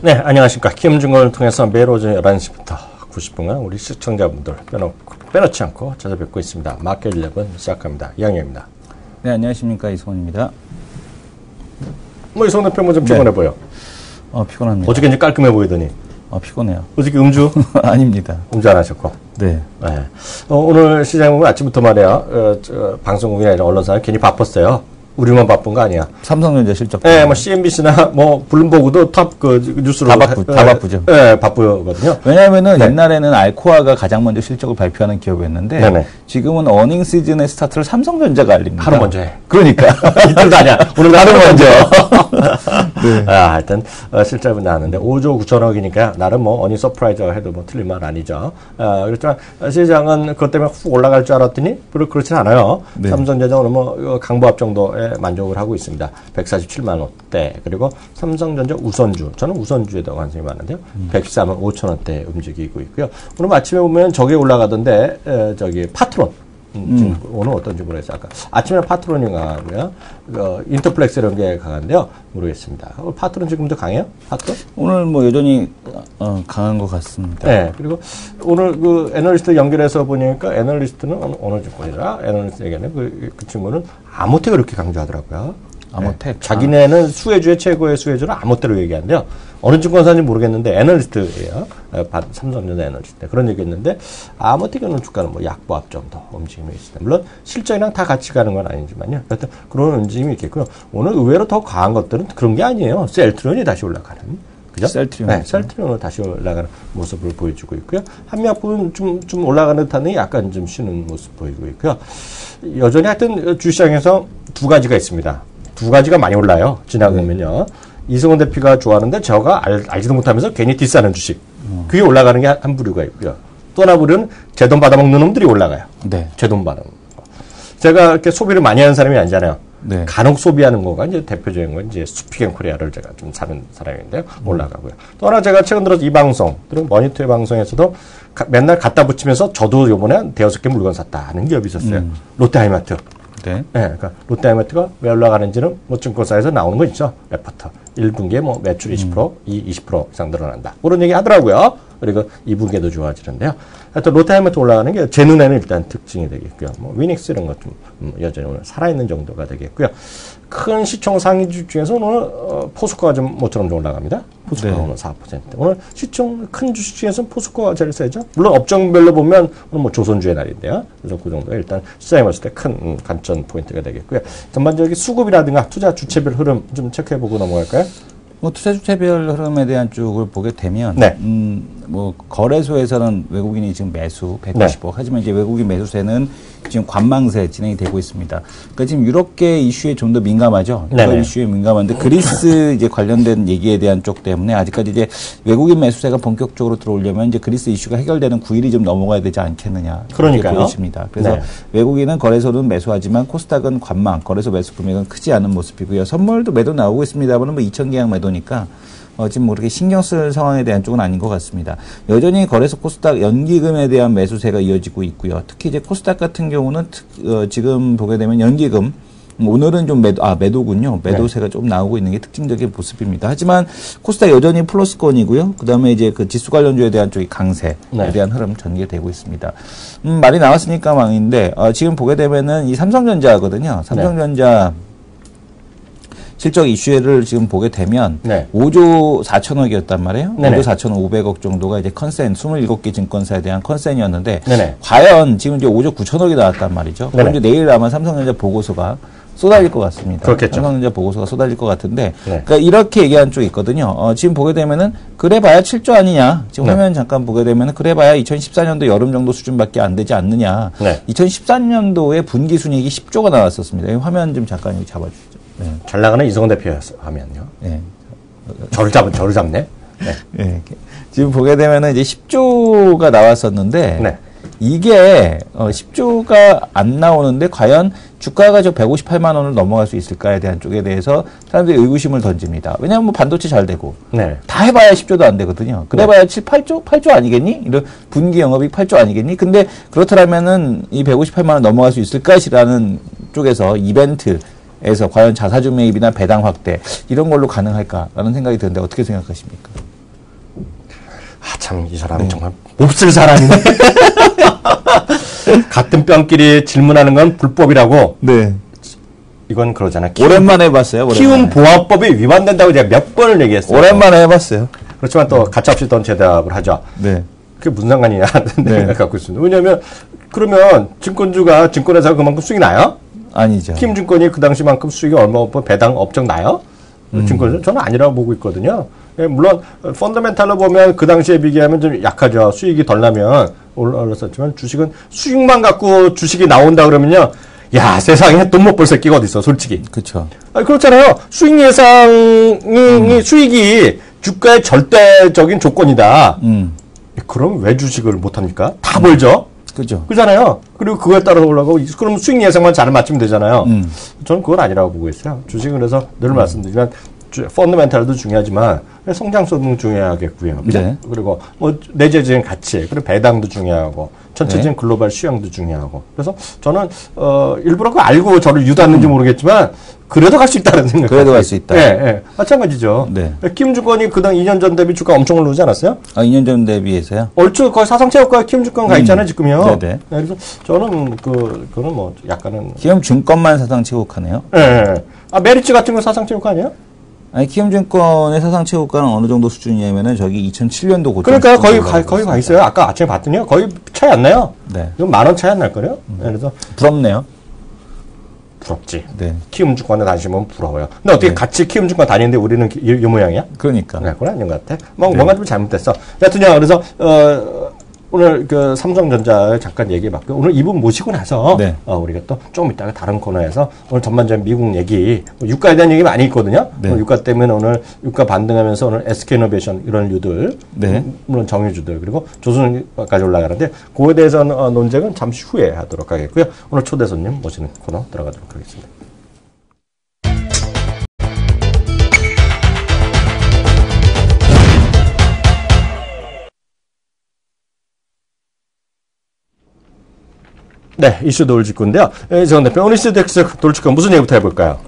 네, 안녕하십니까. 김중건을 통해서 매일 오전 11시부터 90분간 우리 시청자분들 빼놓지 않고 찾아뵙고 있습니다. 마켓 11 시작합니다. 이양현입니다. 네, 안녕하십니까. 이성원입니다. 이성 대표 좀 피곤해 보여. 피곤합니다. 어저께 이제 깔끔해 보이더니. 피곤해요. 어저께 음주? 아닙니다. 음주 안 하셨고. 네. 네. 오늘 시장에 보면 아침부터 말이야, 방송국이나 이런 언론사는 괜히 바빴어요. 우리만 바쁜 거 아니야. 삼성전자 실적. 네, CNBC나 블룸버그도 탑 뉴스로. 다 바쁘죠. 네, 바쁘거든요. 왜냐하면은 옛날에는 알코아가 가장 먼저 실적을 발표하는 기업이었는데, 네네. 지금은 어닝 시즌의 스타트를 삼성전자가 알립니다. 하루 먼저 해. 그러니까. 이틀도 아니야. 오늘 하루 먼저. 네. 하여튼, 실적은 나왔는데, 5조 9천억이니까, 나름 어닝 서프라이즈가 해도 틀린 말 아니죠. 그렇지만, 시장은 그것 때문에 훅 올라갈 줄 알았더니, 별로 그렇진 않아요. 네. 삼성전자 오늘 강보합 정도에 만족을 하고 있습니다. 147만 원대. 그리고 삼성전자 우선주. 저는 우선주에 더 관심이 많은데요. 114만 5천 원대 움직이고 있고요. 오늘 아침에 보면 저게 올라가던데, 파트론. 오늘 어떤지 모르겠어요. 아까 아침에 파트론인가 하고요. 인터플렉스 이런 게 강한데요. 모르겠습니다. 파트론 지금도 강해요? 파트론? 오늘 여전히 강한 것 같습니다. 네. 그리고 오늘 애널리스트 연결해서 보니까 애널리스트는 어느 증권이라 애널리스트 얘기하는 그 친구는 아모텍을 그렇게 강조하더라고요. 아모텍. 네. 자기네는 수혜주의 최고의 수혜주는 아모텍으로 얘기하는데요. 어느 증권사인지 모르겠는데 애널리스트예요. 삼성전자 애널리스트. 그런 얘기했는데 아모텍은 주가는 약보합 정도 움직임이 있습니다. 물론 실적이랑 다 같이 가는 건 아니지만요. 하여튼 그런 움직임이 있겠고요. 오늘 의외로 더 강한 것들은 그런 게 아니에요. 셀트리온이 다시 올라가는. 그죠? 셀트리온. 네, 셀트리온으로 다시 올라가는 모습을 보여주고 있고요. 한미약품은 좀 올라가는 듯하니 약간 좀 쉬는 모습 보이고 있고요. 여전히 하여튼 주시장에서 두 가지가 있습니다. 두 가지가 많이 올라요. 지나가면요. 이승원 대표가 좋아하는데 제가 알지도 못하면서 괜히 디스하는 주식. 그게 올라가는 게 한 부류가 있고요. 또 하나 부류는 제 돈 받아먹는 놈들이 올라가요. 네. 제 돈 받아먹는 거. 제가 이렇게 소비를 많이 하는 사람이 아니잖아요. 네. 간혹 소비하는 거가 이제 대표적인 건 이제 수피겐 코리아를 제가 좀 사는 사람인데요. 올라가고요. 또 하나 제가 최근 들어서 이 방송, 그리고 머니투의 방송에서도 맨날 갖다 붙이면서 저도 요번에 대여섯 개 물건 샀다는 기업이 있었어요. 롯데하이마트. 네. 네, 그러니까 롯데하이마트가 왜 올라가는지는 증권사에서 나오는 거 있죠. 레포트. 1분기에 매출 20%, 20% 이상 늘어난다. 그런 얘기 하더라고요. 그리고 2분기에도 좋아지는데요. 하여튼 롯데하이마트 올라가는 게 제 눈에는 일단 특징이 되겠고요. 위닉스 이런 것 좀 여전히 오늘 살아있는 정도가 되겠고요. 큰 시총 상위주 중에서 오늘 포스코가 좀 모처럼 좀 올라갑니다. 포스코가 네. 오늘 4%. 오늘 시총 큰 주식 중에서는 포스코가 제일 세죠. 물론 업종별로 보면 오늘 조선주의 날인데요. 그래서 그 정도 일단 시장에 봤을 때 큰 관전 포인트가 되겠고요. 전반적인 수급이라든가 투자 주체별 흐름 좀 체크해보고 넘어갈까요? 투자 주체별 흐름에 대한 쪽을 보게 되면, 네. 거래소에서는 외국인이 지금 매수 190억. 네. 하지만 이제 외국인 매수세는 지금 관망세 진행이 되고 있습니다. 그러니까 지금 유럽계 이슈에 좀 더 민감하죠. 유럽 이슈에 민감한데 그리스 이제 관련된 얘기에 대한 쪽 때문에 아직까지 이제 외국인 매수세가 본격적으로 들어오려면 이제 그리스 이슈가 해결되는 9일이 좀 넘어가야 되지 않겠느냐. 그러니까요. 보여집니다. 그래서 네. 외국인은 거래소는 매수하지만 코스닥은 관망, 거래소 매수 금액은 크지 않은 모습이고요. 선물도 매도 나오고 있습니다만 2,000계약 매도니까 지금 그렇게 신경 쓸 상황에 대한 쪽은 아닌 것 같습니다. 여전히 거래소 코스닥 연기금에 대한 매수세가 이어지고 있고요. 특히 이제 코스닥 같은 경우는 지금 보게 되면 연기금 오늘은 좀 매도군요. 매도세가 네. 좀 나오고 있는 게 특징적인 모습입니다. 하지만 코스닥 여전히 플러스권이고요. 그 다음에 이제 그 지수 관련주에 대한 쪽이 강세에 네. 대한 흐름 전개되고 있습니다. 말이 나왔으니까 망인데 지금 보게 되면은 이 삼성전자거든요. 삼성전자 네. 실적 이슈를 지금 보게 되면 네. 5조 4천억이었단 말이에요. 네네. 5조 4,500억 정도가 이제 컨센 27개 증권사에 대한 컨센이었는데 네네. 과연 지금 이제 5조 9천억이 나왔단 말이죠. 그럼 이제 내일 아마 삼성전자 보고서가 쏟아질 것 같습니다. 그렇겠죠. 삼성전자 보고서가 쏟아질 것 같은데 네. 그러니까 이렇게 얘기한 쪽이 있거든요. 지금 보게 되면은 그래봐야 7조 아니냐. 지금 네. 화면 잠깐 보게 되면은 그래봐야 2014년도 여름 정도 수준밖에 안 되지 않느냐. 네. 2013년도에 분기 순이익이 10조가 나왔었습니다. 이 화면 좀 잠깐 여기 잡아주시죠. 네. 잘 나가는 이성원 대표 하면요. 네. 저를 잡네. 네. 네. 지금 보게 되면은 이제 10조가 나왔었는데 네. 이게 10조가 안 나오는데 과연 주가가 저 158만 원을 넘어갈 수 있을까에 대한 쪽에 대해서 사람들이 의구심을 던집니다. 왜냐하면 반도체 잘 되고 네. 다 해봐야 10조도 안 되거든요. 그래봐야 7, 8조? 8조 아니겠니? 이런 분기 영업이익 8조 아니겠니? 근데 그렇더라면은 이 158만 원 넘어갈 수 있을까라는 쪽에서 이벤트에서 과연 자사주 매입이나 배당 확대 이런 걸로 가능할까라는 생각이 드는데 어떻게 생각하십니까? 참 이 사람은 정말 몹쓸 사람이네. 같은 뼈끼리 질문하는 건 불법이라고. 네. 이건 그러잖아요. 오랜만에 해봤어요. 키움보안법이 위반된다고 제가 몇 번을 얘기했어요. 오랜만에 해봤어요. 그렇지만 또 가차없이 또 제답을 하죠. 네. 그게 무슨 상관이냐 하는 네. 생각을 갖고 있습니다. 왜냐하면 그러면 증권주가 증권회사가 그만큼 수익이 나요? 아니죠. 키움증권이 그 당시만큼 수익이 얼마 배당 업적 나요? 증권회사 저는 아니라고 보고 있거든요. 예, 물론 펀더멘탈로 보면 그 당시에 비교하면 좀 약하죠. 수익이 덜 나면 올랐었지만 주식은 수익만 갖고 주식이 나온다 그러면요. 야, 세상에 돈 못 벌 새끼가 어디 있어, 솔직히. 그렇죠. 아니, 그렇잖아요. 수익 예상이 수익이 주가의 절대적인 조건이다. 그럼 왜 주식을 못 합니까? 다 벌죠. 그죠. 그잖아요. 그리고 그거에 따라서 올라가고 그럼 수익 예상만 잘 맞추면 되잖아요. 저는 그건 아니라고 보고 있어요. 주식은 그래서 늘 말씀드리지만 펀더멘탈도 중요하지만 성장성도 중요하겠고요. 그죠? 네. 그리고 뭐 내재적인 가치, 그리고 배당도 중요하고 전체적인 글로벌 시황도 중요하고. 그래서 저는 일부러 그거 알고 저를 유도했는지 모르겠지만 그래도 갈 수 있다는 생각. 그래도 갈 수 있다. 예, 예. 마찬가지죠. 네. 키움증권이 그당 2년 전 대비 주가 엄청 오르지 않았어요? 2년 전 대비해서요? 얼추 거의 사상체육과 키움증권 가 있잖아요, 지금요. 네네. 네, 그래서 저는 그거는 뭐 약간은. 키움증권만 사상체육하네요. 예, 예. 아, 메리츠 같은 거 사상체육 아니에요? 아니, 키움증권의 사상체육가는 어느 정도 수준이냐면은 저기 2007년도 고점. 그러니까 거의 가 있어요. 아까 아침에 봤더니요. 거의 차이 안 나요. 네. 이건 10,000원 차이 안 날 거예요. 그래서 부럽네요. 부럽지. 네. 키움증권에 다니시면 부러워요. 근데 어떻게 같이 키움증권 다니는데 우리는 이 모양이야? 그러니까. 네, 그건 아닌 것 같아. 뭔가 좀 잘못됐어. 여튼요, 그래서, 오늘 그 삼성전자 잠깐 얘기해봤고요. 오늘 이분 모시고 나서 네. 우리가 또 좀 이따가 다른 코너에서 오늘 전반적인 미국 얘기, 유가에 대한 얘기 많이 있거든요. 네. 유가 때문에 오늘 유가 반등하면서 오늘 SK이노베이션 이런 류들, 네. 물론 정유주들 그리고 조선까지 올라가는데 그거에 대해서 논쟁은 잠시 후에 하도록 하겠고요. 오늘 초대 손님 모시는 코너 들어가도록 하겠습니다. 네, 이슈 돌직구인데요. 정 대표, 오늘 이슈 돌직구 무슨 얘기부터 해볼까요?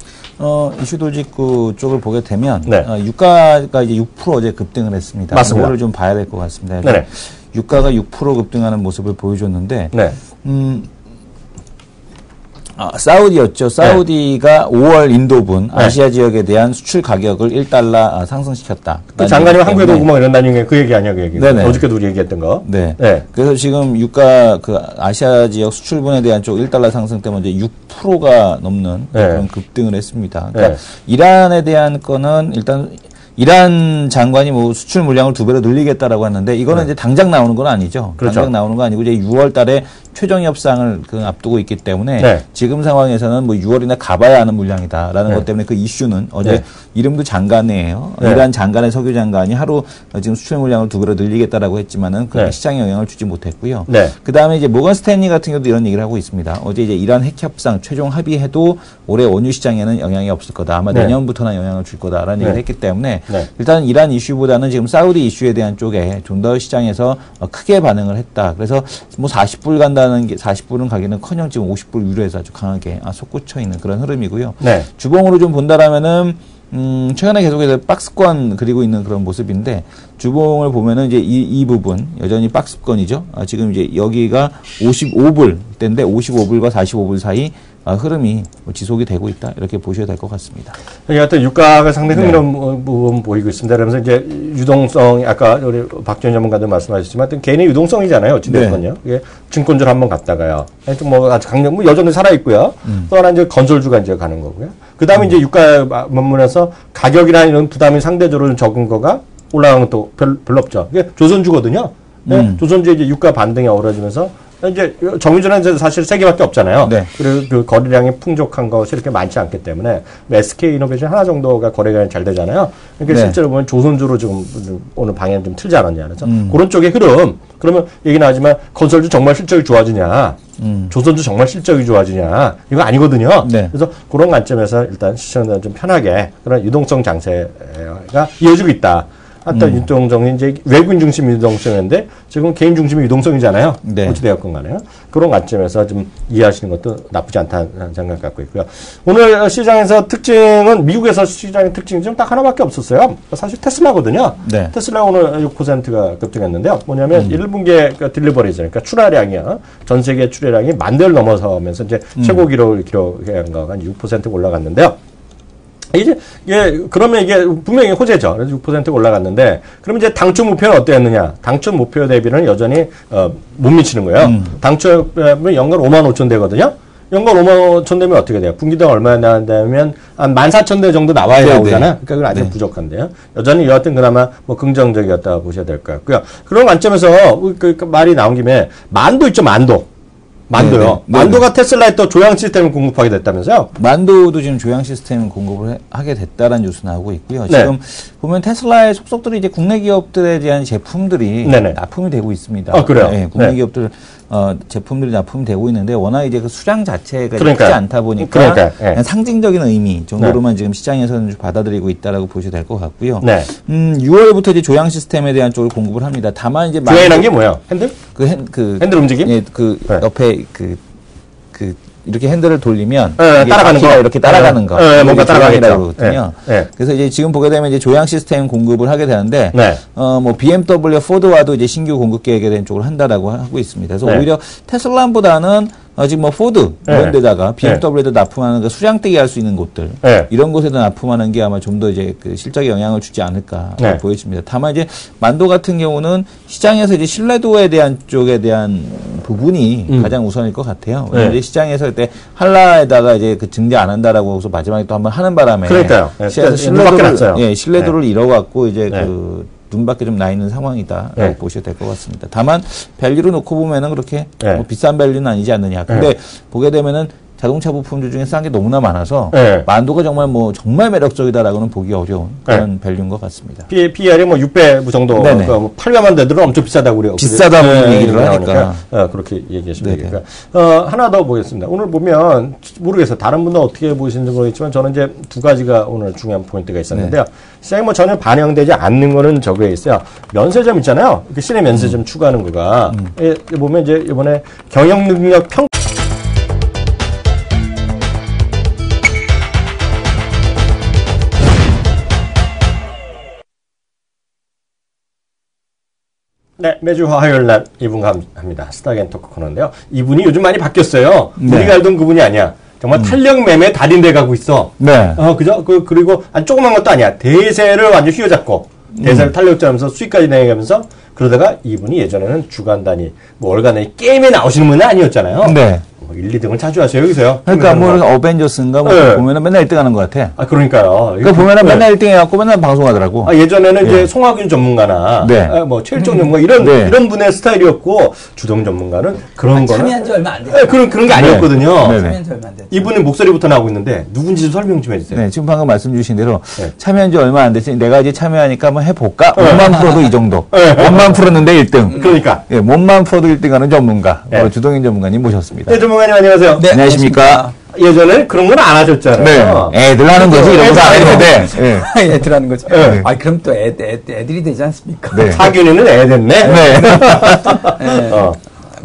이슈 돌직구 쪽을 보게 되면, 네. 유가가 이제 6% 어제 급등을 했습니다. 맞습니다. 이거를 좀 봐야 될 것 같습니다. 네네. 유가가 6% 급등하는 모습을 보여줬는데, 네. 사우디였죠. 사우디가 5월 인도분 아시아 지역에 대한 수출 가격을 1달러 상승시켰다. 그 장관님 한국에도 오고 막 이런다는 게 그 얘기 아니야, 그 얘기. 네네. 어저께도 우리 얘기했던 거. 네. 네. 그래서 지금 유가 그 아시아 지역 수출분에 대한 쪽 1달러 상승 때문에 이제 6%가 넘는 네. 그런 급등을 했습니다. 그러니까 네. 이란에 대한 거는 일단 이란 장관이 뭐 수출 물량을 2배로 늘리겠다라고 했는데 이거는 이제 당장 나오는 건 아니죠. 그렇죠. 당장 나오는 건 아니고 이제 6월 달에 최종 협상을 앞두고 있기 때문에 네. 지금 상황에서는 뭐 6월이나 가봐야 하는 물량이다라는 네. 것 때문에 그 이슈는 어제 네. 이름도 장관이에요. 네. 이란 장관의 석유 장관이 하루 지금 수출 물량을 2배로 늘리겠다라고 했지만은 그 네. 시장에 영향을 주지 못했고요. 네. 그 다음에 이제 모건 스탠리 같은 경우도 이런 얘기를 하고 있습니다. 어제 이제 이란 핵 협상 최종 합의해도 올해 원유 시장에는 영향이 없을 거다. 아마 네. 내년부터나 영향을 줄 거다라는 네. 얘기를 했기 때문에 네. 일단 이란 이슈보다는 지금 사우디 이슈에 대한 쪽에 좀 더 시장에서 크게 반응을 했다. 그래서 뭐 40불 간다는 게 40불은 가기는커녕 지금 50불 유로에서 아주 강하게 솟구쳐 있는 그런 흐름이고요. 네. 주봉으로 좀 본다라면은 최근에 계속해서 박스권 그리고 있는 그런 모습인데 주봉을 보면은 이제 이 부분 여전히 박스권이죠. 지금 이제 여기가 55불 때인데 55불과 45불 사이 흐름이 지속이 되고 있다 이렇게 보셔야 될 것 같습니다. 하여튼 유가가 상당히 흥미로운 부분 보이고 있습니다. 그러면서 이제 유동성 아까 우리 박지원 전문가도 말씀하셨지만 하여튼 개인의 유동성이잖아요. 어찌됐건요. 이게 증권주를 한번 갔다가요. 하여튼 뭐 아주 강력 뭐 여전히 살아 있고요. 또 하나 이제 건설주가 이제 가는 거고요. 그다음에 이제 유가 면문에서 가격이나 이런 부담이 상대적으로 적은 거가 올라가는 건 또 별로 없죠. 이게 조선주거든요. 네? 조선주 이제 유가 반등이 어우러지면서 이제 정유주는 이제 사실 세 개밖에 없잖아요. 네. 그리고 그 거래량이 풍족한 것이 이렇게 많지 않기 때문에 SK이노베이션 하나 정도가 거래가 잘 되잖아요. 그러니까 네. 실제로 보면 조선주로 지금 오늘 방향 좀 틀지 않았냐. 그래서 그런 쪽의 흐름. 그러면 얘기는 하지만 건설주 정말 실적이 좋아지냐. 조선주 정말 실적이 좋아지냐. 이거 아니거든요. 네. 그래서 그런 관점에서 일단 시청자들 좀 편하게 그런 유동성 장세가 이어지고 있다. 어떤 유동성이 이제 외국인 중심 유동성인데 지금 개인 중심의 유동성이잖아요. 네. 어찌되었건 간에요. 그런 관점에서 좀 이해하시는 것도 나쁘지 않다는 생각 갖고 있고요. 오늘 시장에서 특징은 미국에서 시장의 특징이 좀 딱 하나밖에 없었어요. 사실 테슬라거든요. 네. 테슬라 오늘 6%가 급등했는데요. 뭐냐면 1분기에 그 딜리버리죠. 그러니까 출하량이요. 전 세계 출하량이 10,000대를 넘어서면서 이제 최고 기록을 기록한 거가 6% 올라갔는데요. 이게 그러면 이게 분명히 호재죠. 그래서 6% 올라갔는데, 그러면 이제 당초 목표는 어땠느냐? 당초 목표 대비는 여전히, 못 미치는 거예요. 당초면 연간 55,000대거든요? 연간 55,000대면 어떻게 돼요? 분기당 얼마나 나온다면, 한 14,000대 정도 나와야 네네. 나오잖아요? 그러니까 그건 아직 부족한데요. 여전히 여하튼 그나마 뭐 긍정적이었다고 보셔야 될 것 같고요. 그런 관점에서 그 말이 나온 김에, 만도 있죠, 만도. 만도요. 네네. 만도가 테슬라에 또 조향 시스템을 공급하게 됐다면서요? 만도도 지금 조향 시스템 공급을 하게 됐다라는 뉴스 나오고 있고요. 네. 지금 보면 테슬라의 속속들이 이제 국내 기업들에 대한 제품들이 네네. 납품이 되고 있습니다. 아, 그래요? 네, 국내 네. 기업들 제품들이 납품이 되고 있는데 워낙 이제 그 수량 자체가 그러니까요. 크지 않다 보니까 그러니까요. 네. 그냥 상징적인 의미 정도로만 지금 시장에서는 좀 받아들이고 있다라고 보셔도 될 것 같고요. 네. 6월부터 이제 조향 시스템에 대한 쪽을 공급을 합니다. 다만 이제 조향이란 게 뭐예요? 핸들? 핸들 움직임? 예, 그 네. 옆에 이렇게 핸들을 돌리면 네, 이게 따라가는 바퀴가 거. 이렇게 따라가는 네, 거. 네, 뭔가 따라가겠죠. 그러거든요. 네, 네. 그래서 이제 지금 보게 되면 이제 조향 시스템 공급을 하게 되는데 네. 뭐 BMW, 포드와도 이제 신규 공급 계획에 대한 쪽으로 한다라고 하고 있습니다. 그래서 네. 오히려 테슬라보다는 지금 뭐 포드 네. 이런 데다가 BMW에도 납품하는 그 수량대기 할 수 있는 곳들 네. 이런 곳에도 납품하는 게 아마 좀 더 이제 그 실적에 영향을 주지 않을까 네. 보여집니다. 다만 이제 만도 같은 경우는 시장에서 이제 신뢰도에 대한 쪽에 대한 부분이 가장 우선일 것 같아요. 왜냐하면 네. 이제 시장에서 그때 한라에다가 이제 그 증대 안 한다라고 해서 마지막에 또 한번 하는 바람에 그러니까요. 네. 시장에서 눈밖에 났어요. 신뢰도를 잃어갖고 이제 네. 그 눈밖에 좀 나 있는 상황이다라고 네. 보셔도 될 것 같습니다. 다만 밸류로 놓고 보면은 그렇게 네. 뭐 비싼 밸류는 아니지 않느냐. 근데 네. 보게 되면은 자동차 부품들 중에 싼 게 너무나 많아서 네. 만도가 정말 매력적이다라고는 보기 어려운 그런 밸류인 것 같습니다. PR이 뭐 6배 정도, 네네. 그러니까 뭐 8배만 되더라도 엄청 비싸다고 그래요. 비싸다고 얘기를 나오니까. 하니까. 그렇게 얘기하시면 네네. 되니까. 하나 더 보겠습니다. 오늘 보면, 모르겠어요. 다른 분은 어떻게 보시는지 모르겠지만, 저는 이제 두 가지가 오늘 중요한 포인트가 있었는데요. 시장에 뭐 전혀 반영되지 않는 거는 저거에 있어요. 면세점 있잖아요. 그 시내 면세점 추가하는 거가. 보면 이제 이번에 경영 능력 평 네, 매주 화요일 날 이분 합니다. 스타겐토크 코너인데요. 이분이 요즘 많이 바뀌었어요. 네. 우리가 알던 그분이 아니야. 정말 탄력 매매 달인돼 가고 있어. 네. 그죠? 그리고 조그만 것도 아니야. 대세를 완전 휘어잡고, 대세를 탄력잡으면서 수익까지 내가면서, 그러다가 이분이 예전에는 주간 단위, 뭐 월간 단위 게임에 나오시는 분은 아니었잖아요. 네. 1, 2등을 자주 하세요, 여기서요. 그러니까 뭐 어벤져스인가 뭐 네. 보면은 맨날 1등 하는 것 같아. 그러니까요. 그러니까 보면은 네. 맨날 1등 해갖고 맨날 방송하더라고. 예전에는 이제 송하균 전문가나, 네. 뭐 최일종 전문가 이런 네. 이런 분의 스타일이었고 주동 전문가는 그런 거는 참여한 지 얼마 안 됐어요. 그런 게 아니었거든요. 네. 참여한 지 얼마 안 됐어요. 이분의 목소리부터 나오고 있는데 누군지 좀 설명 좀 해주세요. 네, 지금 방금 말씀 주신 대로 네. 참여한 지 얼마 안 됐으니 내가 이제 참여하니까 한번 해볼까? 몸만 풀어도 이 정도. 네. 몸만 풀었는데 1등. 그러니까. 예, 몸만 풀어도 1등하는 전문가. 네. 바로 주동인 전문가님 모셨습니다. 네, 전문가님 안녕하세요. 네, 안녕하십니까? 예전에 그런 건 안 하셨잖아요. 네. 애들 하는 거지. 이런 거 안 했는데. 예. 애들 하는 거죠. 네. 그럼 또 애들이 되지 않습니까? 네. 하균이는 애 됐네. 네. 네. 어.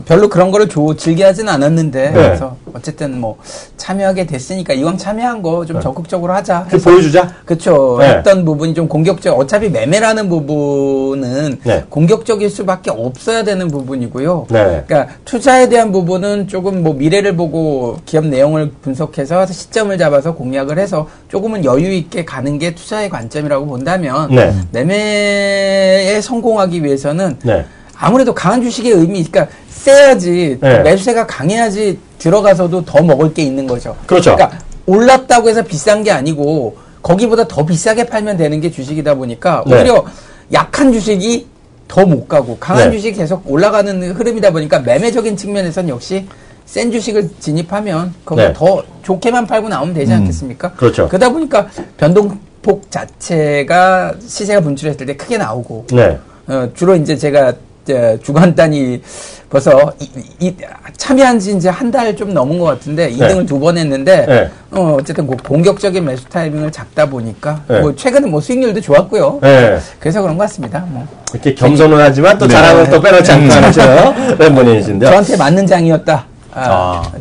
별로 그런 거를 즐겨 하진 않았는데, 네. 그래서 어쨌든 뭐 참여하게 됐으니까 이왕 참여한 거 좀 적극적으로 하자. 그 보여주자. 그쵸. 네. 했던 부분이 좀 공격적, 어차피 매매라는 부분은 네. 공격적일 수밖에 없어야 되는 부분이고요. 네. 그러니까 투자에 대한 부분은 조금 뭐 미래를 보고 기업 내용을 분석해서 시점을 잡아서 공략을 해서 조금은 여유 있게 가는 게 투자의 관점이라고 본다면 네. 매매에 성공하기 위해서는 네. 아무래도 강한 주식의 의미, 그러니까 세야지, 네. 매수세가 강해야지 들어가서도 더 먹을 게 있는 거죠. 그렇죠. 그러니까 올랐다고 해서 비싼 게 아니고 거기보다 더 비싸게 팔면 되는 게 주식이다 보니까 네. 오히려 약한 주식이 더 못 가고 강한 네. 주식이 계속 올라가는 흐름이다 보니까 매매적인 측면에서는 역시 센 주식을 진입하면 거기서 네. 더 좋게만 팔고 나오면 되지 않겠습니까? 그렇죠. 그러다 보니까 변동폭 자체가 시세가 분출했을 때 크게 나오고 네. 주로 이제 제가 주간단이 벌써 참여한 지 이제 한 달 좀 넘은 것 같은데 2등을 2번 했는데 네. 어쨌든 공격적인 매수 타이밍을 잡다 보니까 네. 뭐 최근에 뭐 수익률도 좋았고요. 네. 그래서 그런 것 같습니다. 뭐. 이렇게 겸손은 하지만 또 자랑은 또 빼놓지 않고 하는 멤버님이신데요. 저한테 맞는 장이었다.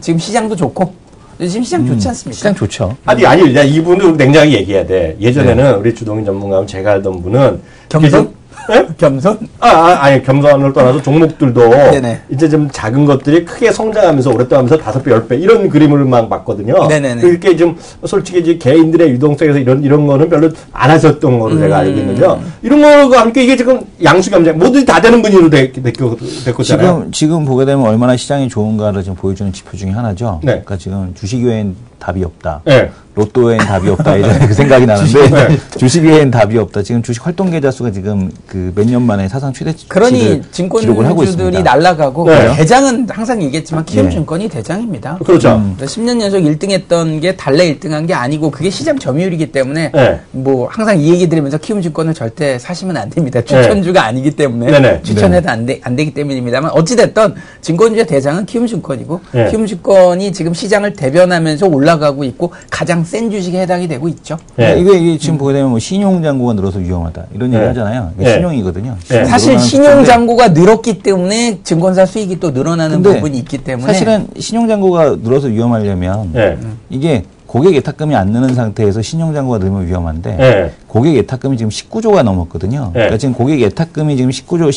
지금 시장도 좋고 지금 시장 좋지 않습니까? 시장 좋죠. 아니, 내가 이분도 냉정하게 얘기해야 돼. 예전에는 우리 주동인 전문가는 제가 알던 분은 겸손? 예? 겸손? 아니, 겸손을 떠나서 종목들도 네네. 이제 좀 작은 것들이 크게 성장하면서 오랫동안 하면서 5배, 10배 이런 그림을 막 봤거든요. 네네네. 그렇게 좀 솔직히 이제 개인들의 유동성에서 이런 거는 별로 안 하셨던 거로 제가 알고 있는데요. 이런 거가 함께 이게 지금 양수겸장 모두 다 되는 분위로 됐거든요. 지금 보게 되면 얼마나 시장이 좋은가를 지금 보여주는 지표 중에 하나죠. 네. 그러니까 지금 주식외엔 답이 없다. 네. 로또엔 답이 없다. 이런 그 생각이 나는데 주식외엔 답이 없다. 지금 주식 활동 계좌 수가 지금 그 몇 년 만에 사상 최대치를 그러니 기록을 하고 있습니다. 증권주들이 날아가고 네. 대장은 항상 얘기했지만 키움증권이 네. 대장입니다. 그렇죠. 10년 연속 1등했던 게 달래 1등한 게 아니고 그게 시장 점유율이기 때문에 네. 뭐 항상 이 얘기 드리면서 키움증권을 절대 사시면 안 됩니다. 추천주가 아니기 때문에 네네. 추천해도 안 되기 때문입니다만 어찌됐든 증권주의 대장은 키움증권이고 네. 키움증권이 지금 시장을 대변하면서 올라가고 있고 가장 센 주식에 해당이 되고 있죠. 네. 이게 지금 보게 되면 뭐 신용장고가 늘어서 위험하다. 이런 얘기 네. 하잖아요. 이게 네. 신용이거든요. 네. 사실 늘어나는 신용잔고가 늘었기 때문에 증권사 수익이 또 늘어나는 근데 부분이 있기 때문에 사실은 신용장고가 늘어서 위험하려면 네. 이게 고객 예탁금이 안 느는 상태에서 신용장고가 늘면 위험한데 네. 고객 예탁금이 지금 19조가 넘었거든요. 네. 그러니까 지금 고객 예탁금이 지금 19조,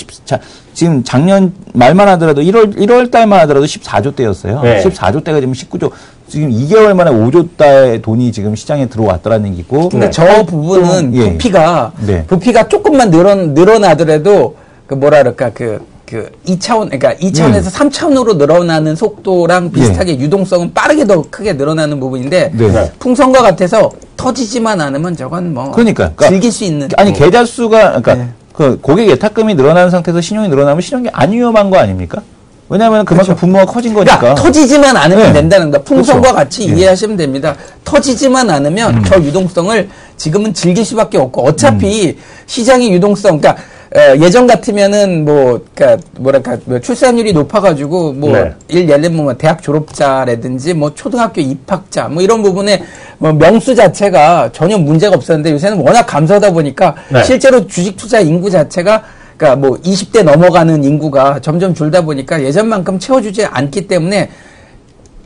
지금 작년 말만 하더라도 1월 달만 하더라도 14조 대였어요. 네. 14조 대가 지금 19조, 지금 2개월 만에 5조 달의 돈이 지금 시장에 들어왔다라는 얘기고. 근데 저 부분은 예. 부피가 조금만 늘어나더라도 그 뭐라 그럴까 그 2차원, 그러니까 2차원에서 3차원으로 늘어나는 속도랑 비슷하게 유동성은 빠르게 더 크게 늘어나는 부분인데 네. 풍선과 같아서 터지지만 않으면 저건 뭐 그러니까 즐길 수 있는 아니 계좌 수가 그러니까 네. 그 고객 예탁금이 늘어나는 상태에서 신용이 늘어나면 신용이 안 위험한 거 아닙니까? 왜냐하면 그만큼 분모가 커진 거니까. 그러니까 터지지만 않으면 네. 된다는 거. 풍선과 그렇죠. 같이 예. 이해하시면 됩니다. 터지지만 않으면 저 유동성을 지금은 즐길 수밖에 없고 어차피 시장의 유동성, 그러니까 예전 같으면은 그러니까 뭐랄까 출산율이 높아가지고 네. 예를 들면 뭐 대학 졸업자라든지 뭐 초등학교 입학자 뭐 이런 부분에 뭐 명수 자체가 전혀 문제가 없었는데 요새는 워낙 감소하다 보니까 네. 실제로 주식 투자 인구 자체가 그러니까 뭐 20대 넘어가는 인구가 점점 줄다 보니까 예전만큼 채워주지 않기 때문에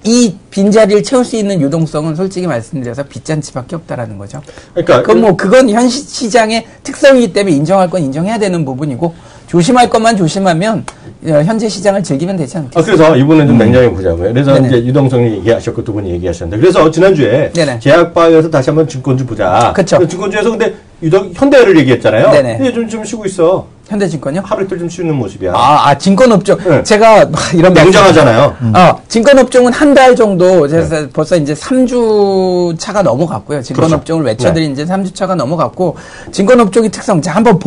이 빈자리를 채울 수 있는 유동성은 솔직히 말씀드려서 빚잔치밖에 없다라는 거죠. 그러니까 그건 현 시장의 특성이기 때문에 인정할 건 인정해야 되는 부분이고 조심할 것만 조심하면 현재 시장을 즐기면 되지 않겠습니까? 그래서 이분은 좀 냉정히 보자고요. 그래서 네네. 이제 유동성이 얘기하셨고 두 분이 얘기하셨는데 그래서 지난주에 네네. 제약바이오에서 다시 한번 증권주 보자. 그쵸. 증권주에서 근데 현대를 얘기했잖아요. 네네. 근데 좀 쉬고 있어. 현대증권요? 하루 이틀 좀 쉬는 모습이야. 증권업종. 네. 제가 이런 냉정하잖아요. 증권업종은 한 달 정도, 벌써 이제 3주 차가 넘어갔고요. 증권업종을 그렇죠. 외쳐드린 이제 3주 차가 넘어갔고, 증권업종의 특성, 자, 한번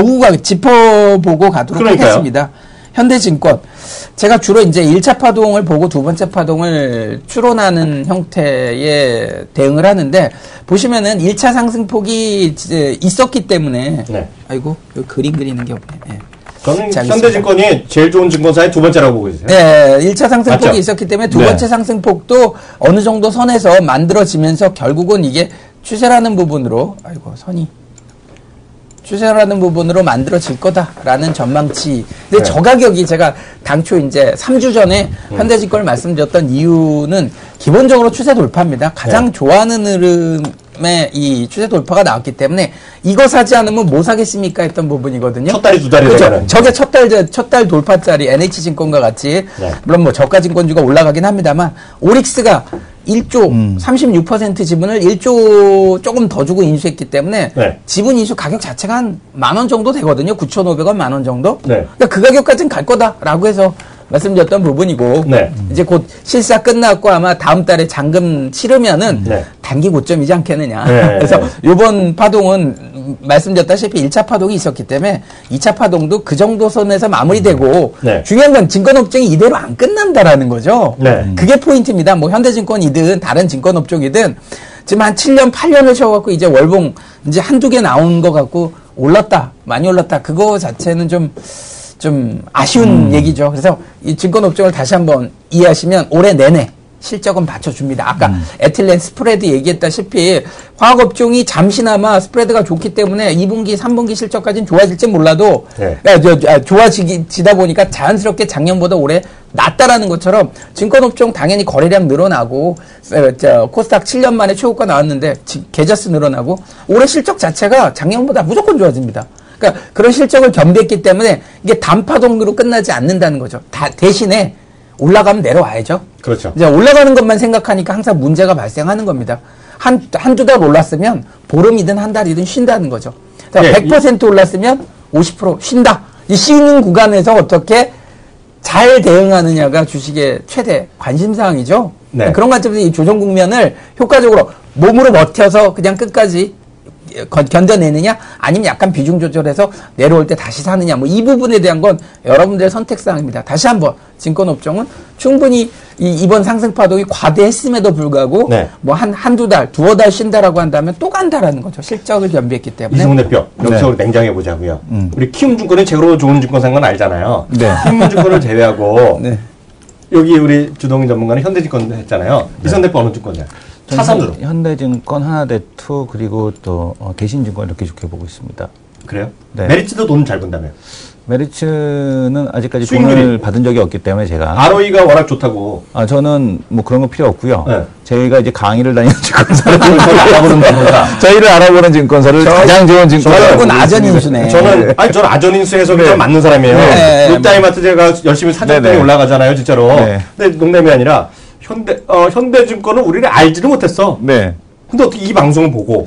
짚어보고 가도록 그러니까요. 하겠습니다. 현대증권. 제가 주로 이제 1차 파동을 보고 두 번째 파동을 추론하는 형태의 대응을 하는데, 보시면은 1차 상승폭이 이제 있었기 때문에, 네. 아이고, 여기 그림 그리는 게 없네. 네. 저는 자, 현대증권이 제일 좋은 증권사의 두 번째라고 보고 있어요. 네, 1차 상승폭이 맞죠? 있었기 때문에 두 네. 번째 상승폭도 어느 정도 선에서 만들어지면서 결국은 이게 추세라는 부분으로, 추세라는 부분으로 만들어질 거다라는 전망치. 근데 네. 저 가격이 제가 당초 이제 3주 전에 현대증권을 말씀드렸던 이유는 기본적으로 추세 돌파입니다. 가장 네. 좋아하는 흐름의 이 추세 돌파가 나왔기 때문에 이거 사지 않으면 뭐 사겠습니까 했던 부분이거든요. 첫 달이 두 달이 그렇죠. 되잖아요. 저게 첫 달 돌파짜리 NH증권과 같이 네. 물론 뭐 저가증권주가 올라가긴 합니다만 오릭스가 1조 36% 지분을 1조 조금 더 주고 인수했기 때문에 네. 지분 인수 가격 자체가 한 10,000원 정도 되거든요. 9,500원, 10,000원 정도. 네. 그러니까 그 가격까지는 갈 거다라고 해서 말씀드렸던 부분이고 네. 이제 곧 실사 끝났고 아마 다음 달에 잔금 치르면은 네. 단기 고점이지 않겠느냐. 네. 그래서 이번 파동은 말씀드렸다시피 1차 파동이 있었기 때문에 2차 파동도 그 정도 선에서 마무리되고 네. 중요한 건 증권업종이 이대로 안 끝난다라는 거죠. 네. 그게 포인트입니다. 뭐 현대증권이든 다른 증권업종이든 지금 한 7년, 8년을 쉬어갖고 이제 월봉 이제 한두 개 나온 거 갖고 올랐다, 많이 올랐다. 그거 자체는 좀 좀 아쉬운 얘기죠. 그래서 이 증권업종을 다시 한번 이해하시면 올해 내내 실적은 받쳐줍니다. 아까 에틸렌 스프레드 얘기했다시피 화학업종이 잠시나마 스프레드가 좋기 때문에 2분기, 3분기 실적까지는 좋아질지 몰라도 네. 좋아지다 보니까 자연스럽게 작년보다 올해 낫다라는 것처럼 증권업종 당연히 거래량 늘어나고 코스닥 7년 만에 최고가 나왔는데 계좌수 늘어나고 올해 실적 자체가 작년보다 무조건 좋아집니다. 그러니까 그런 실적을 겸비했기 때문에 이게 단파 동기로 끝나지 않는다는 거죠. 대신에 올라가면 내려와야죠. 그렇죠. 이제 올라가는 것만 생각하니까 항상 문제가 발생하는 겁니다. 한두 달 올랐으면 보름이든 한 달이든 쉰다는 거죠. 예, 100% 올랐으면 50% 쉰다. 이 쉬는 구간에서 어떻게 잘 대응하느냐가 주식의 최대 관심사항이죠. 네. 그런 관점에서 이 조정 국면을 효과적으로 몸으로 버텨서 그냥 끝까지 견뎌내느냐 아니면 약간 비중 조절해서 내려올 때 다시 사느냐 뭐 이 부분에 대한 건 여러분들의 선택사항입니다. 다시 한번 증권업종은 충분히 이번 상승 파동이 과대했음에도 불구하고 네. 뭐 한두 달, 두어 달 쉰다라고 한다면 또 간다라는 거죠. 실적을 겸비했기 때문에. 이승훈 대표, 여기서 네. 우리 냉정해 보자고요. 우리 키움증권이 최고로 좋은 증권사인 건 알잖아요. 네. 키움증권을 제외하고 네. 여기 우리 주동인 전문가는 현대증권 했잖아요. 이승훈 대표 어느 증권사예요? 차선으로. 현대증권, 하나대투 그리고 또 대신증권 이렇게 좋게 보고 있습니다. 그래요? 네. 메리츠도 돈 잘 번다며. 메리츠는 아직까지 수익률이- 돈을 받은 적이 없기 때문에 제가 ROE가 워낙 좋다고. 저는 뭐 그런 거 필요 없고요. 네. 저희가 이제 강의를 다니는 증권사를 알아보는 증권사. 저희를 알아보는 증권사를 가장 좋은 증권사. 저건 아전인수네. 저는 저는 좀 맞는 사람이에요. 네. 롯데이마트 제가 열심히 사줬더니 네네. 올라가잖아요, 진짜로. 네. 근데 농담이 아니라 현대증권은 우리를 알지도 못했어. 네. 근데 어떻게 이 방송을 보고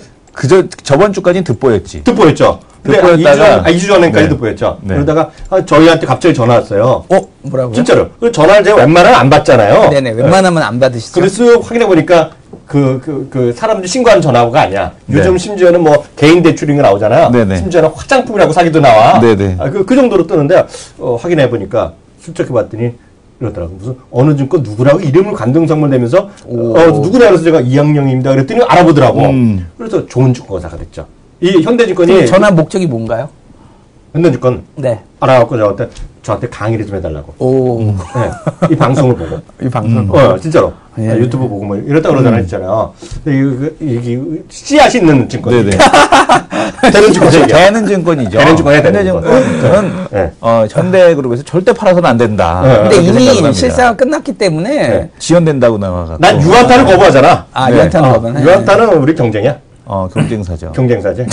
저번 주까지는 득보였지. 듣보였죠. 근데 듣보였다가 2주 전에까지 네. 듣보였죠. 네. 그러다가 저희한테 갑자기 전화 왔어요. 뭐라고요? 진짜로. 그 전화를 제가 웬만하면 안 받잖아요. 네네. 웬만하면 안 받으시죠. 그래서 확인해 보니까 그 사람들이 신고하는 전화가 아니야. 요즘 네. 심지어는 뭐 개인 대출인 거 나오잖아요. 네네. 심지어는 화장품이라고 사기도 나와. 네네. 그 정도로 뜨는데 확인해 보니까 슬쩍해 봤더니 이러더라고. 무슨 어느 증권 누구라고 이름을 간등선물 대면서 누구냐 그래서 제가 이학령입니다. 그랬더니 알아보더라고. 그래서 좋은 증권사가 됐죠. 이 현대증권이 전화 목적이 뭔가요? 현대증권 네. 알아갖고 저한테 강의를 좀 해달라고. 오. 네. 이 방송을 보고. 이 방송. 진짜로. 예. 유튜브 보고 뭐 이랬다 그러잖아요, 진짜요. 근데 이게 씨앗이 있는 증권. 네네. 되는 증권이에요. 대는 증권이죠. 대는 증권이에요, 대는 현대증권은 네. 현대그룹에서 절대 팔아서는 안 된다. 네. 근데 그렇게 생각을 이미 합니다. 실사가 끝났기 때문에 지연된다고 나와가지고. 난 유한타를 거부하잖아. 유한타는 거부는 유한타는 우리 경쟁이야. 경쟁사죠. 경쟁사지.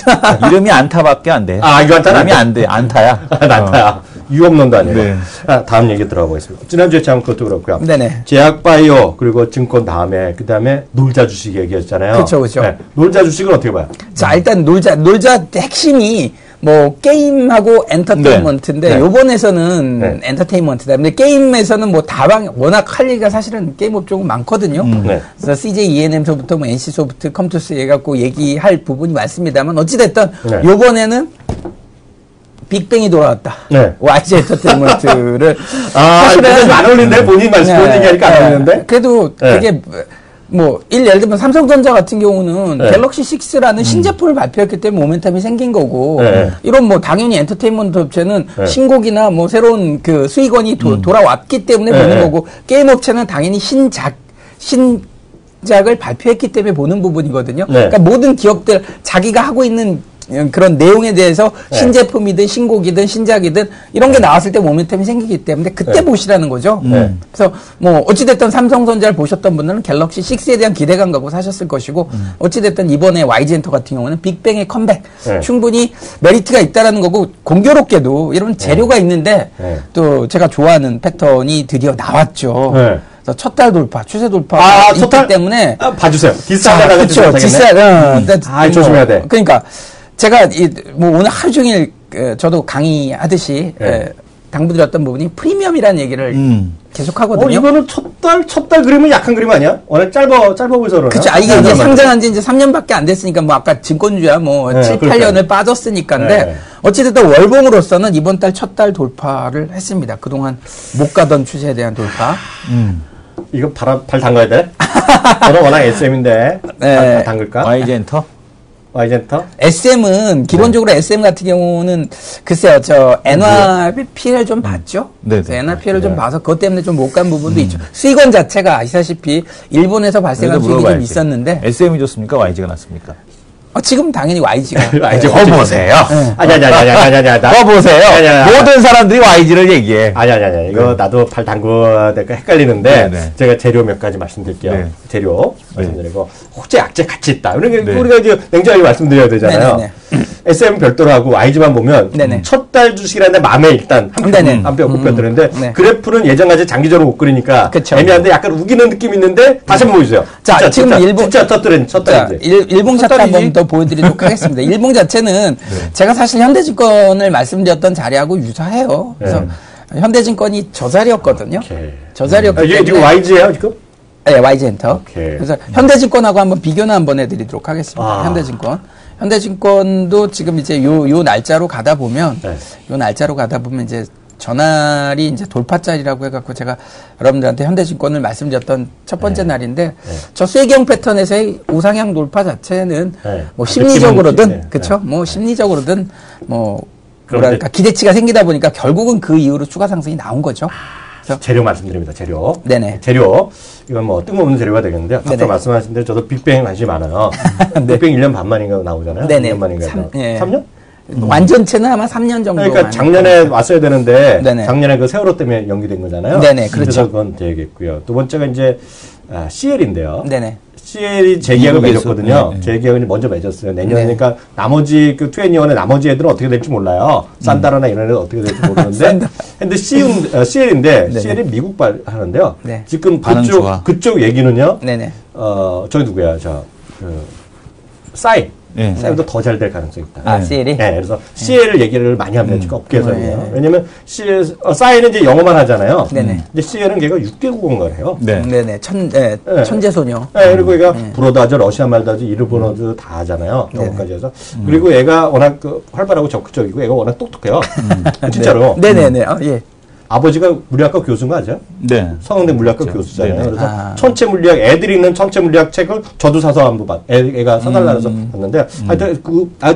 이름이 안타밖에 안 돼. 유한타는 이름이 안 돼. 안타야. 난타야. 유업론도 아니고. 네. 다음 얘기 들어가 보겠습니다. 지난주에 참 그것도 그렇고요. 네네. 제약바이오 그리고 증권 다음에 그다음에 놀자 주식 얘기했잖아요. 그쵸, 그쵸. 네. 놀자 주식은 어떻게 봐요? 자, 일단 놀자 핵심이 뭐 게임하고 엔터테인먼트인데 네. 요번에서는 네. 엔터테인먼트다. 근데 게임에서는 뭐 다방 워낙 할 얘기가 사실은 게임 업종은 많거든요. 네. 그래서 CJ ENM서부터 뭐 NC소프트, 컴투스 해갖고 얘기할 부분이 많습니다만 어찌됐든 네. 요번에는 빅뱅이 돌아왔다. 네. YG 엔터테인먼트를 사실은 안 어울리는데 본인 말씀 본인 얘기하니까 안 어울리는데. 그래도 네. 되게 뭐 예를 들면 삼성전자 같은 경우는 네. 갤럭시 6라는 신제품을 발표했기 때문에 모멘텀이 생긴 거고 네. 이런 뭐 당연히 엔터테인먼트 업체는 네. 신곡이나 뭐 새로운 그 수익원이 돌아왔기 때문에 네. 보는 거고 게임 업체는 당연히 신작을 발표했기 때문에 보는 부분이거든요. 네. 그러니까 모든 기업들 자기가 하고 있는 그런 내용에 대해서 네. 신제품이든 신곡이든 신작이든 이런 게 나왔을 때 모멘텀이 생기기 때문에 그때 네. 보시라는 거죠. 네. 그래서 뭐 어찌됐든 삼성전자를 보셨던 분들은 갤럭시 6에 대한 기대감 갖고 사셨을 것이고 어찌됐든 이번에 YG엔터 같은 경우는 빅뱅의 컴백 네. 충분히 메리트가 있다라는 거고 공교롭게도 이런 재료가 있는데 네. 또 제가 좋아하는 패턴이 드디어 나왔죠. 네. 그래서 첫 달 돌파, 추세 돌파가 있기 첫달 때문에 봐주세요. 디스하다가 그렇죠. 조심해야 돼. 그러니까 제가 뭐 오늘 하루 종일 저도 강의하듯이 네. 당부드렸던 부분이 프리미엄이라는 얘기를 계속 하거든요. 이거는 첫 달 그림은 약한 그림 아니야? 워낙 짧아 보여서 그러나? 그렇죠. 이게 이제 상장한 지 이제 3년밖에 안 됐으니까 뭐 아까 증권주야 뭐 네, 7, 그러니까요. 8년을 빠졌으니까인데 네. 어찌됐든 월봉으로서는 이번 달 첫 달 돌파를 했습니다. 그동안 못 가던 추세에 대한 돌파. 이거 발 담가야 돼? 저는 워낙 SM인데 네. 담글까? YG엔터? Y젠터? SM은 기본적으로 SM 같은 경우는 글쎄요, 저 엔화 피해를 좀 봤죠. 네. 그래서 엔화 피해를 좀 봐서 그것 때문에 좀 못 간 부분도 있죠. 수익원 자체가 아시다시피 일본에서 발생한 수익이 좀 있었는데 SM이 좋습니까? YG가 낫습니까? 지금 당연히 YG가 YG가 보세요. 아니야. 보세요. 아니야. 모든 사람들이 YG를 얘기해. 아니야. 이거 나도 발 담궈야 될까 헷갈리는데 네. 제가 재료 몇 가지 말씀드릴게요. 네. 재료 말씀드리고 호재, 악재 같이 있다. 우리가 이제 냉정하게 말씀드려야 되잖아요. 네네네. SM 별도로 하고 YG만 보면 네네. 첫 달 주식이라는데 마음에 일단 한표 꼽혀드는데 네. 그래프는 예전같이 장기적으로 못 그리니까 그쵸. 애매한데 약간 우기는 느낌이 있는데 다시 한번 보여주세요. 자, 지금 일본 진짜 첫 달인지. 일봉 차트 첫 달이지. 한번 더 보여드리도록 하겠습니다. 일봉 자체는 제가 사실 현대증권을 말씀드렸던 자리하고 유사해요. 그래서 현대증권이 저 자리였거든요. 저 자리였기 이게 때문에 지금 YG예요 지금? 네, YG엔터. 오케이. 그래서 현대증권하고 한번 비교는 한번 해드리도록 하겠습니다. 아. 현대증권도 지금 이제 요 날짜로 가다 보면, 네. 요 날짜로 가다 보면 이제 전날이 이제 돌파짜리라고 해갖고 제가 여러분들한테 현대증권을 말씀드렸던 첫 번째 날인데, 저 쇠경 패턴에서의 우상향 돌파 자체는 뭐 심리적으로든, 네. 그쵸? 뭐 심리적으로든, 뭐, 그런데- 뭐랄까, 기대치가 생기다 보니까 결국은 그 이후로 추가 상승이 나온 거죠. 그래서 재료 말씀드립니다. 재료. 네네. 재료. 이건 뭐 뜬금없는 재료가 되겠는데요. 앞서 네네. 말씀하신 대로 저도 빅뱅에 관심이 많아요. 네. 빅뱅 1년 반 만인가 나오잖아요. 네네. 1년 만인가. 예. 3년? 완전체는 아마 3년 정도. 그러니까 작년에 왔어야 되는데 네네. 작년에 그 세월호 때문에 연기된 거잖아요. 네네, 그렇죠. 그래서 그건 되겠고요. 두 번째가 이제 CL인데요. 네네. CL이 재계약을 미국에서, 맺었거든요. 네, 네. 재계약을 먼저 맺었어요. 내년이니까 나머지 그 2NE1의 나머지 애들은 어떻게 될지 몰라요. 산다라나 이런 애들 어떻게 될지 모르는데. 근데 CL인데 네네. CL이 미국 발 하는데요. 네. 지금 반응 좋아. 그쪽 얘기는요. 네네. 저기 누구야? 싸이. 네. 싸이보다 더 잘 될 가능성이 있다. 아, CL이? 네, 그래서 CL을 얘기를 많이 합니다. 지금 업계에서는요. 네. 왜냐면 CL, 싸이는 이제 영어만 하잖아요. 네네. 근데 CL은 걔가 6개국어인가 해요. 네. 네네. 천재소녀. 네, 그리고 얘가 불어도 하죠, 러시아 말도 하죠, 일본어도 다 하잖아요. 영어까지 해서. 그리고 얘가 워낙 활발하고 적극적이고 얘가 워낙 똑똑해요. 진짜로. 네네네. 예. 아버지가 물리학과 교수인 거 아죠? 네. 성흥대 물리학과 그렇죠. 교수잖아요. 네네. 그래서 천체 물리학, 애들이 읽는 천체 물리학 책을 저도 사서 한번 애가 사달라서 봤는데, 하여튼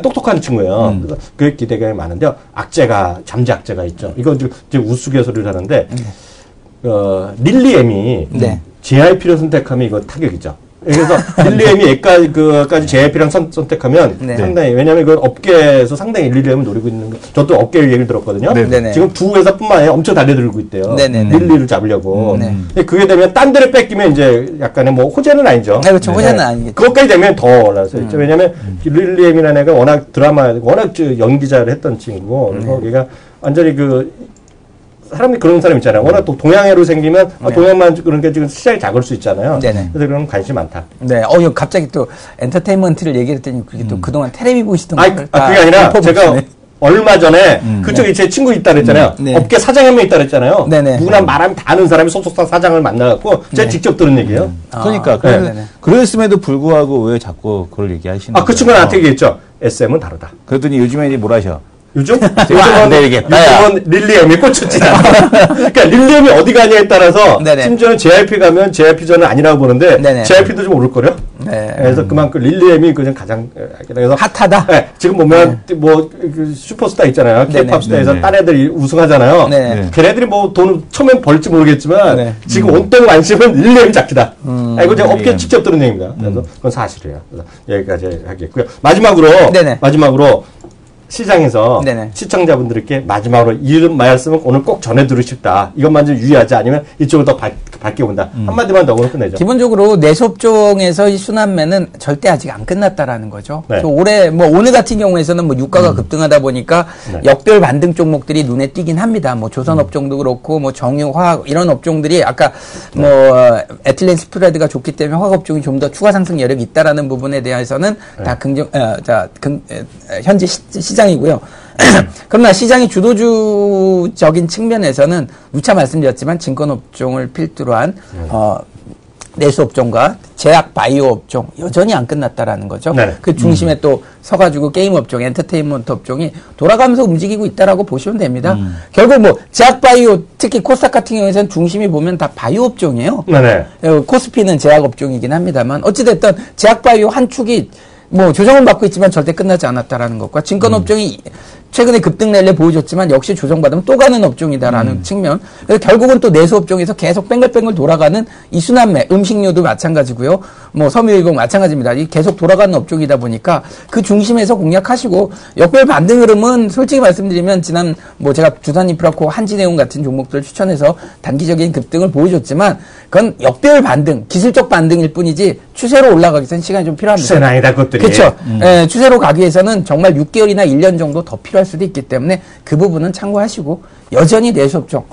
똑똑한 친구예요. 그래서 그 기대감이 많은데요. 악재가, 잠재 악재가 있죠. 이거 이제 우스갯소리를 하는데, 릴리엠이 네. JIP를 선택하면 이거 타격이죠. 그래서 릴리엠이 얘까지 JIP랑 선택하면 네. 상당히, 왜냐면 이건 업계에서 상당히 릴리엠을 노리고 있는 거, 저도 업계 얘기를 들었거든요. 네네. 지금 두 회사뿐만 아니라 엄청 달려들고 있대요. 네네네. 릴리를 잡으려고. 네. 근데 그게 되면 딴 데를 뺏기면 이제 약간의 뭐 호재는 아니죠. 네, 그렇죠. 호재는 아니겠죠. 그것까지 되면 더 올라서 있죠. 왜냐면 릴리엠이라는 애가 워낙 워낙 연기자를 했던 친구고, 그래서 걔가 완전히 사람이 그런 사람 있잖아요. 워낙 또 동양애로 생기면 동양만 그런 게 지금 시장이 작을 수 있잖아요. 네네. 그래서 그런 관심이 많다. 네. 이거 갑자기 또 엔터테인먼트를 얘기했더니 그게 또 그동안 텔레비 보시던 그게 아니라 제가 얼마 전에 그쪽에 제 친구 있다 그랬잖아요. 네. 업계 사장 한 명 있다 그랬잖아요. 네네. 누구나 말하면 다 아는 사람이 소속사 사장을 만나갖고 제가 직접 들은 얘기예요. 그러니까 네네. 그랬음에도 불구하고 왜 자꾸 그걸 얘기하시는 거예요? 그 친구는 나한테 얘기했죠. SM은 다르다. 그랬더니 요즘에 이제 뭘 하셔? 요즘은 안 되겠다, 요즘은 릴리엠이 꽂혔지. 그러니까 릴리엠이 어디 가냐에 따라서 네네. 심지어는 JIP 가면 JIP 전은 아니라고 보는데 네네. JIP도 좀 오를 거려. 네. 그래서 그만큼 릴리엠이 그냥 가장 그래서 핫하다. 네, 지금 보면 그 슈퍼스타 있잖아요. 네네. K-팝 스타에서 네네. 딴 애들이 우승하잖아요. 네. 걔네들이 뭐 돈을 처음엔 벌지 모르겠지만 네. 지금 온통 관심은 릴리엠이 작기다. 이거 제가 업계 릴리엠. 직접 들은 얘기입니다. 그래서 그건 사실이에요. 그래서 여기까지 하겠고요. 마지막으로 네네. 시장에서 네네. 시청자분들께 마지막으로 이런 말씀을 오늘 꼭 전해드리고 싶다. 이것만 좀 유의하지 않으면 이쪽을 더 밝게 본다. 한마디만 더 오늘 끝내죠. 기본적으로 내수업종에서 이 순환매는 절대 아직 안 끝났다라는 거죠. 네. 그래서 올해 오늘 같은 경우에서는 유가가 급등하다 보니까 네. 역별 반등 종목들이 눈에 띄긴 합니다. 조선업종도 그렇고 정유, 화학 이런 업종들이 아까 에틸렌 스프레드가 좋기 때문에 화학업종이 좀 더 추가 상승 여력이 있다라는 부분에 대해서는 다 현재 시장이고요. 그러나 시장의 주도주적인 측면에서는 누차 말씀드렸지만 증권업종을 필두로 한 내수업종과 제약 바이오 업종 여전히 안 끝났다라는 거죠. 네네. 그 중심에 또 서가지고 게임 업종, 엔터테인먼트 업종이 돌아가면서 움직이고 있다라고 보시면 됩니다. 결국 제약 바이오 특히 코스닥 같은 경우에는 중심이 보면 다 바이오 업종이에요. 네네. 코스피는 제약 업종이긴 합니다만 어찌됐든 제약 바이오 한 축이 뭐 조정은 받고 있지만 절대 끝나지 않았다라는 것과 증권업종이 최근에 급등 랠리 보여줬지만 역시 조정받으면 또 가는 업종이다라는 측면. 그래서 결국은 또 내수업종에서 계속 뺑글뺑글 돌아가는 이 순환매, 음식료도 마찬가지고요. 뭐 섬유유공 마찬가지입니다. 이 계속 돌아가는 업종이다 보니까 그 중심에서 공략하시고 역별 반등 흐름은 솔직히 말씀드리면 지난 뭐 제가 두산인프라코 한진해운 같은 종목들 추천해서 단기적인 급등을 보여줬지만 그건 역별 반등, 기술적 반등일 뿐이지 추세로 올라가기 위해서는 시간이 좀 필요합니다. 추세는 아니다, 그것들이. 그렇죠. 예, 추세로 가기 위해서는 정말 6개월이나 1년 정도 더 필요할 수도 있기 때문에 그 부분은 참고하시고 여전히 내수업종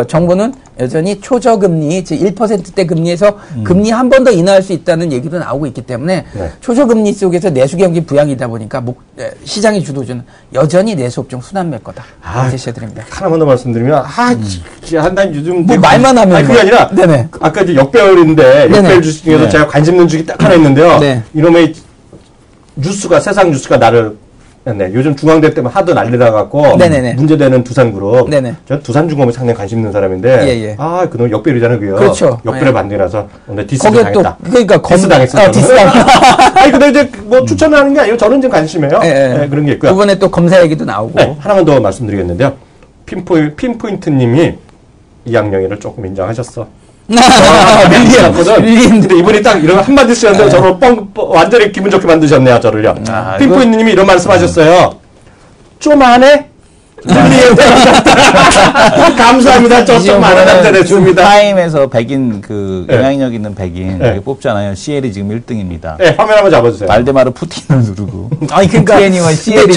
정부는 여전히 초저금리, 즉 1%대 금리에서 금리 한 번 더 인하할 수 있다는 얘기도 나오고 있기 때문에 네. 초저금리 속에서 내수경기 부양이다 보니까 시장의 주도주는 여전히 내수업종 순환매일 거다. 제시해드립니다. 하나만 더 말씀드리면, 한단 요즘. 뭐 말만 하면. 아니, 그게 아니라. 네네. 아까 이제 역배열인데, 네네. 역배열 주식 중에서 네. 제가 관심 있는 주식이 딱 하나 있는데요. 네. 이놈의 뉴스가, 세상 뉴스가 나를, 네, 요즘 중앙대 때문에 하도 난리나 갖고 네네네. 문제되는 두산그룹. 네네. 저는 두산중공업에 상당히 관심 있는 사람인데, 예. 그놈 역배열이잖아요, 그요. 그렇죠. 역배열 예. 반대라서 오늘 디스 거기에 당했다. 또 그러니까 디스 당했어. 디스 당. 아니 근데 이제 뭐 추천하는 게 아니고 저는 좀 관심해요. 예. 네, 그런 게 있고요. 이번에 또 검사 얘기도 나오고. 네, 하나만 더 말씀드리겠는데요. 핀포인트님이 이양령이를 조금 인정하셨어. 밀리언. 근데 이분이 딱 이런 한마디 쓰셨는데 저를 완전히 기분 좋게 만드셨네요, 저를요. 핀포인트님이 이런 말씀하셨어요. 좀 안에 밀리언 감사합니다. 좀 안에 남자 됐습니다. 타임에서 백인 그 네. 영향력 있는 백인 네. 이렇게 뽑잖아요. CL이 지금 1등입니다. 네, 화면 한번 잡아주세요. 말데마르 푸틴을 누르고. 아니 그러니까 우크라이나와 CL이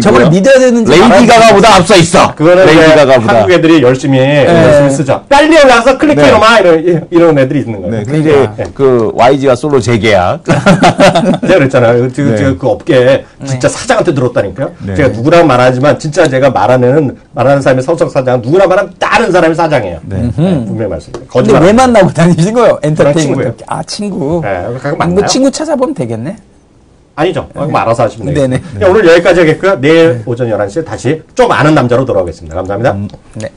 저거를 믿어야 되는지 레이디 가가보다 앞서 있어. 그거는 레이디 이제 가가보다. 한국 애들이 열심히 쓰죠. 빨리 올라가서 클릭해놓마 이런 애들이 있는 거예요. 네, 근데 네. 그 YG와 솔로 재계약. 제가 그랬잖아요. 네. 그 업계에 진짜 사장한테 들었다니까요. 네. 제가 누구랑 말하지만 진짜 제가 말하는 사람이 서석 사장은 누구나 말하면 다른 사람이 사장이에요. 네. 분명히 말씀드려요. 근데 거짓말. 왜 만나고 다니신 거예요? 친구예요. 엔터테인먼트. 아 친구. 네, 가끔 뭐 만나요. 친구 찾아보면 되겠네. 아니죠. 그럼 알아서 하시면 되겠습니다. 네네. 네, 오늘 여기까지 하겠고요. 내일 오전 11시에 다시 좀 아는 남자로 돌아오겠습니다. 감사합니다. 네.